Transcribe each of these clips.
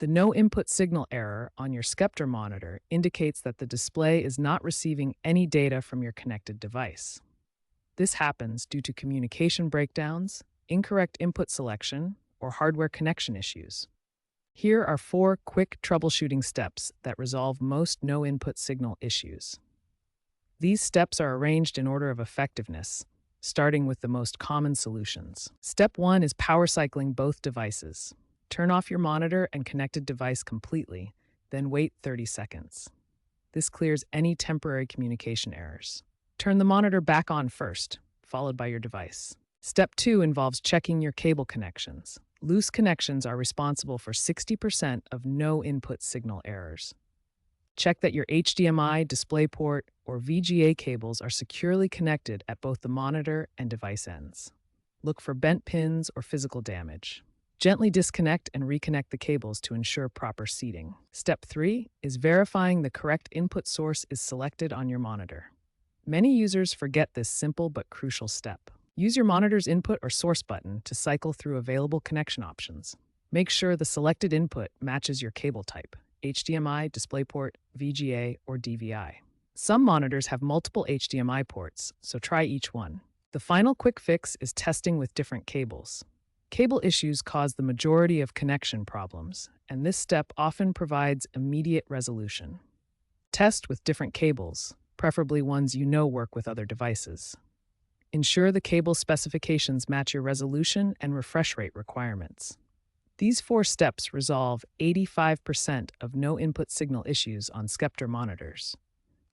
The no input signal error on your Sceptre monitor indicates that the display is not receiving any data from your connected device. This happens due to communication breakdowns, incorrect input selection, or hardware connection issues. Here are 4 quick troubleshooting steps that resolve most no input signal issues. These steps are arranged in order of effectiveness, starting with the most common solutions. Step 1 is power cycling both devices. Turn off your monitor and connected device completely, then wait 30 seconds. This clears any temporary communication errors. Turn the monitor back on first, followed by your device. Step 2 involves checking your cable connections. Loose connections are responsible for 60% of no input signal errors. Check that your HDMI, DisplayPort, or VGA cables are securely connected at both the monitor and device ends. Look for bent pins or physical damage. Gently disconnect and reconnect the cables to ensure proper seating. Step 3 is verifying the correct input source is selected on your monitor. Many users forget this simple but crucial step. Use your monitor's input or source button to cycle through available connection options. Make sure the selected input matches your cable type: HDMI, DisplayPort, VGA, or DVI. Some monitors have multiple HDMI ports, so try each one. The final quick fix is testing with different cables. Cable issues cause the majority of connection problems, and this step often provides immediate resolution. Test with different cables, preferably ones you know work with other devices. Ensure the cable specifications match your resolution and refresh rate requirements. These 4 steps resolve 85% of no input signal issues on Sceptre monitors.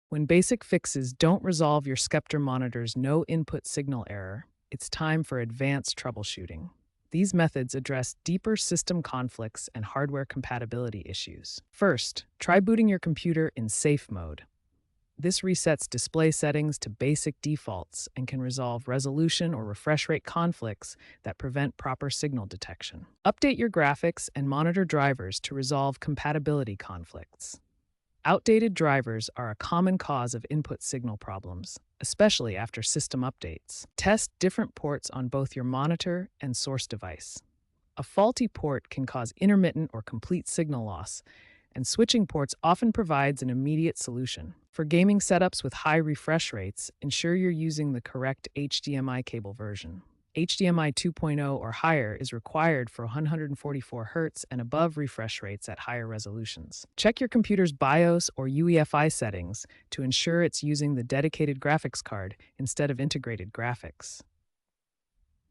When basic fixes don't resolve your Sceptre monitor's no input signal error, it's time for advanced troubleshooting. These methods address deeper system conflicts and hardware compatibility issues. First, try booting your computer in safe mode. This resets display settings to basic defaults and can resolve resolution or refresh rate conflicts that prevent proper signal detection. Update your graphics and monitor drivers to resolve compatibility conflicts. Outdated drivers are a common cause of input signal problems, especially after system updates. Test different ports on both your monitor and source device. A faulty port can cause intermittent or complete signal loss, and switching ports often provides an immediate solution. For gaming setups with high refresh rates, ensure you're using the correct HDMI cable version. HDMI 2.0 or higher is required for 144 Hz and above refresh rates at higher resolutions. Check your computer's BIOS or UEFI settings to ensure it's using the dedicated graphics card instead of integrated graphics.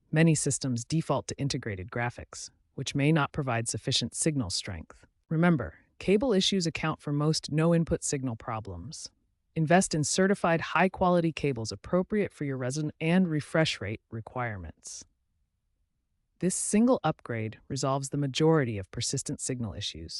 Many systems default to integrated graphics, which may not provide sufficient signal strength. Remember, cable issues account for most no-input signal problems. Invest in certified high-quality cables appropriate for your resolution and refresh rate requirements. This single upgrade resolves the majority of persistent signal issues.